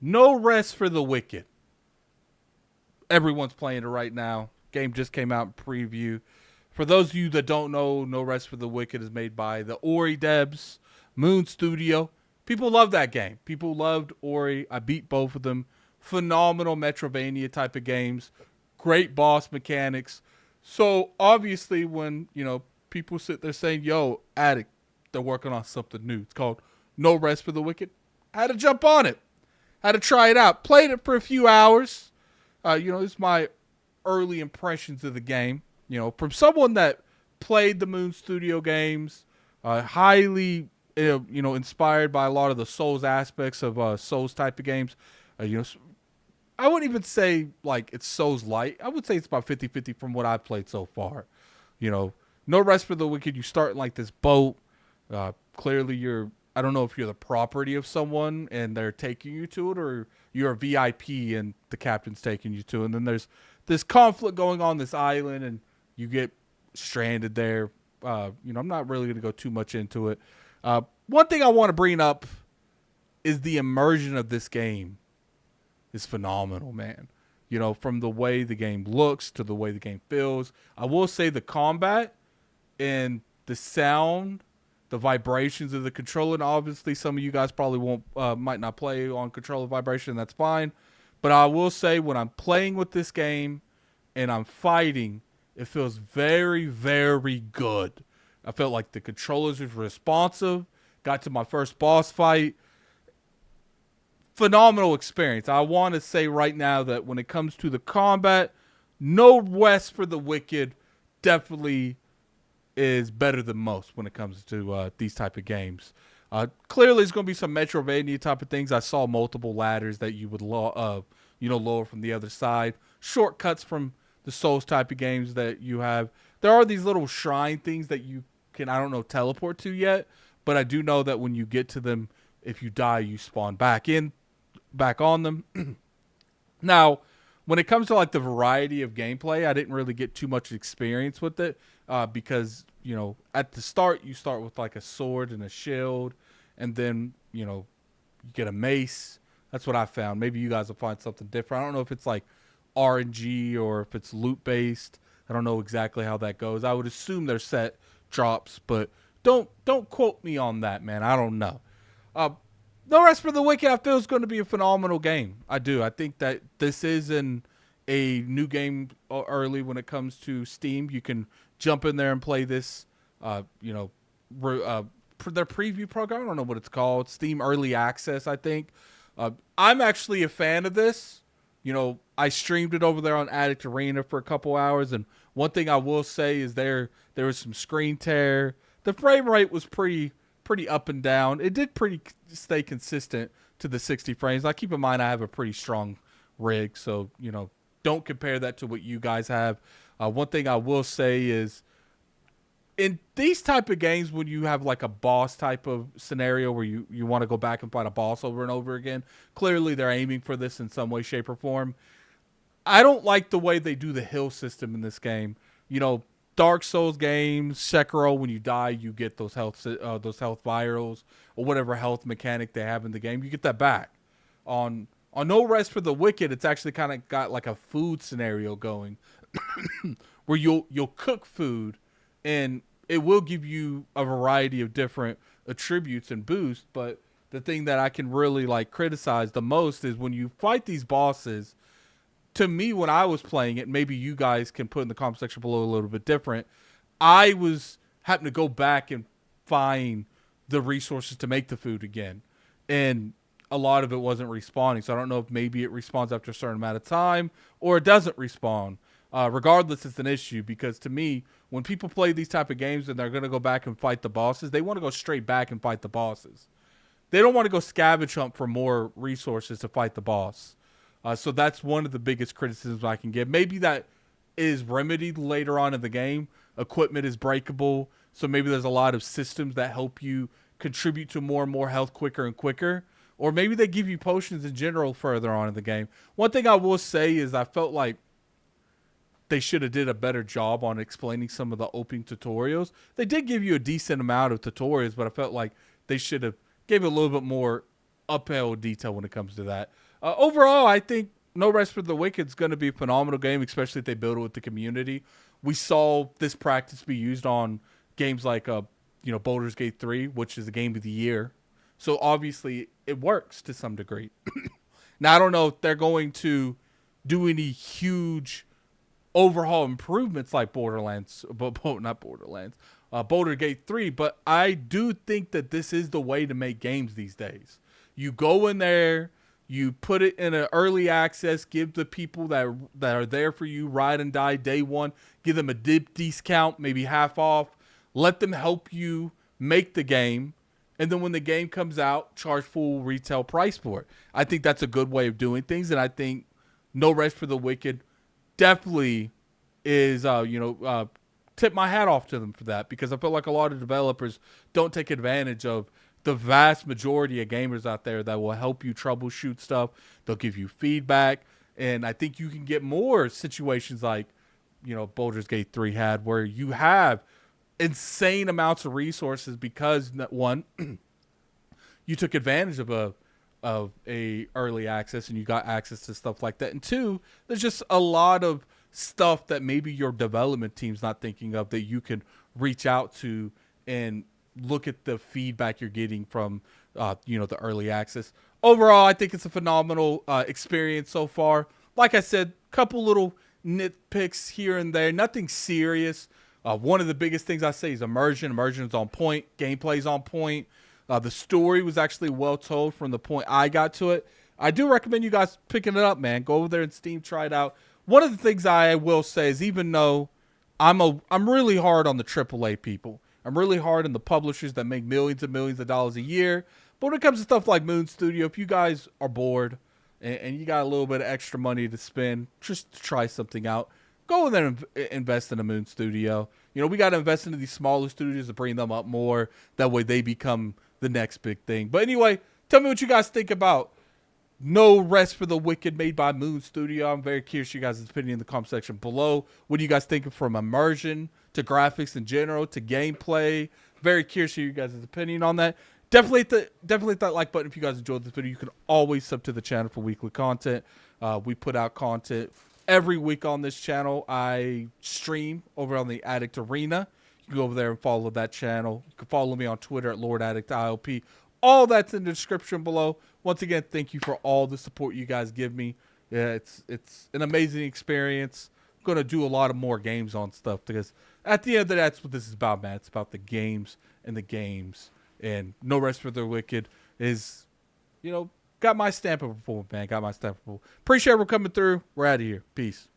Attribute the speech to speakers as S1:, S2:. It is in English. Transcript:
S1: No Rest for the Wicked. Everyone's playing it right now. Game just came out in preview. For those of you that don't know, No Rest for the Wicked is made by the Ori devs, Moon Studio. People love that game. People loved Ori. I beat both of them. Phenomenal Metrovania type of games. Great boss mechanics. So obviously when, people sit there saying, yo, Addict, they're working on something new. It's called No Rest for the Wicked. I had to jump on it. I had to try it out. Played it for a few hours. It's my early impressions of the game. From someone that played the Moon Studio games, highly, inspired by a lot of the Souls aspects of Souls type of games. I wouldn't even say like it's Souls light. I would say it's about 50-50 from what I've played so far. No Rest for the Wicked. You start in like this boat. Clearly I don't know if you're the property of someone and they're taking you to it, or you're a VIP and the captain's taking you to it. And then there's this conflict going on this island and you get stranded there. I'm not really going to go too much into it. One thing I want to bring up is the immersion of this game is phenomenal, man. From the way the game looks to the way the game feels. I will say the combat and the sound, the vibrations of the controller, and obviously some of you guys probably might not play on controller vibration. That's fine. But I will say when I'm playing with this game and I'm fighting, it feels very, very good. I felt like the controllers were responsive. Got to my first boss fight. Phenomenal experience. I want to say right now that when it comes to the combat, No Rest for the Wicked definitely is better than most when it comes to these type of games. Clearly, there's going to be some Metrovania type of things. I saw multiple ladders that you would lower from the other side. Shortcuts from the Souls type of games that you have. There are these little shrine things that you can, I don't know, teleport to yet. But I do know that when you get to them, if you die, you spawn back on them. Now, when it comes to like the variety of gameplay, I didn't really get too much experience with it because, at the start, you start with like a sword and a shield, and then, you get a mace. That's what I found. Maybe you guys will find something different. I don't know if it's like RNG or if it's loot based. I don't know exactly how that goes. I would assume they're set drops, but don't quote me on that, man. I don't know. No Rest for the Wicked, I feel is going to be a phenomenal game. I do. I think that this is a new game early when it comes to Steam. You can jump in there and play this, their preview program. I don't know what it's called. Steam Early Access, I think. I'm actually a fan of this. I streamed it over there on Addict Arena for a couple hours, and one thing I will say is there was some screen tear. The frame rate was pretty up and down. It did stay consistent to the 60 frames. Now, keep in mind, I have a pretty strong rig, so, don't compare that to what you guys have. One thing I will say is, in these type of games, when you have like a boss type of scenario where you want to go back and fight a boss over and over again, clearly they're aiming for this in some way, shape, or form. I don't like the way they do the heal system in this game. Dark Souls games, Sekiro, when you die, you get those health virals or whatever health mechanic they have in the game. You get that back. On No Rest for the Wicked, it's actually kind of got like a food scenario going, where you'll cook food, and it will give you a variety of different attributes and boosts. But the thing that I can really like criticize the most is when you fight these bosses. To me, when I was playing it, maybe you guys can put in the comment section below a little bit different. I was having to go back and find the resources to make the food again. And a lot of it wasn't respawning. So I don't know if maybe it respawns after a certain amount of time or it doesn't respawn. Regardless, it's an issue because to me, when people play these type of games and they're going to go back and fight the bosses, they want to go straight back and fight the bosses. They don't want to go scavenge hunt for more resources to fight the boss. So that's one of the biggest criticisms I can give. Maybe that is remedied later on in the game. Equipment is breakable, so maybe there's a lot of systems that help you contribute to more and more health quicker and quicker. Or maybe they give you potions in general further on in the game. One thing I will say is I felt like they should have did a better job on explaining some of the opening tutorials. They did give you a decent amount of tutorials, but I felt like they should have gave it a little bit more upheld detail when it comes to that. Overall, I think No Rest for the Wicked is going to be a phenomenal game, especially if they build it with the community. We saw this practice be used on games like Baldur's Gate 3, which is a game of the year. So obviously it works to some degree. Now I don't know if they're going to do any huge overhaul improvements like Borderlands, but not Borderlands, Baldur's Gate 3, but I do think that this is the way to make games these days. You go in there, you put it in an early access, give the people that are there for you ride and die day one, give them a dip discount, maybe half off, let them help you make the game, and then when the game comes out, charge full retail price for it. I think that's a good way of doing things, and I think No Rest for the Wicked definitely is, tip my hat off to them for that, because I feel like a lot of developers don't take advantage of the vast majority of gamers out there that will help you troubleshoot stuff. They'll give you feedback, and I think you can get more situations like, Baldur's Gate 3 had, where you have insane amounts of resources because, one, you took advantage of a early access and you got access to stuff like that, and two, there's just a lot of stuff that maybe your development team's not thinking of that you can reach out to and look at the feedback you're getting from the early access. Overall, I think it's a phenomenal experience so far. Like I said, couple little nitpicks here and there, nothing serious. One of the biggest things I say is immersion. Immersion is on point. Gameplay is on point. The story was actually well told from the point I got to it. I do recommend you guys picking it up, man. Go over there and Steam, try it out. One of the things I will say is, even though I'm really hard on the AAA people, I'm really hard on the publishers that make millions and millions of dollars a year. But when it comes to stuff like Moon Studio, if you guys are bored and you got a little bit of extra money to spend just to try something out, go in there and invest in a Moon Studio. We got to invest into these smaller studios to bring them up more. That way they become the next big thing. But anyway, tell me what you guys think about No Rest for the Wicked, made by Moon Studio. I'm very curious you guys' opinion in the comment section below. What do you guys think from immersion to graphics in general to gameplay? Very curious to hear you guys' opinion on that. Definitely hit that like button if you guys enjoyed this video. You can always sub to the channel for weekly content. We put out content every week on this channel. I stream over on the Addict Arena. You can go over there and follow that channel. You can follow me on Twitter at LordAddictILP. All that's in the description below. Once again, thank you for all the support you guys give me. Yeah, it's an amazing experience. I'm going to do a lot of more games on stuff, because at the end of the day, that's what this is about, man. It's about the games and the games. And No Rest for the Wicked is, got my stamp of approval, man. Got my stamp of approval. Appreciate everyone coming through. We're out of here. Peace.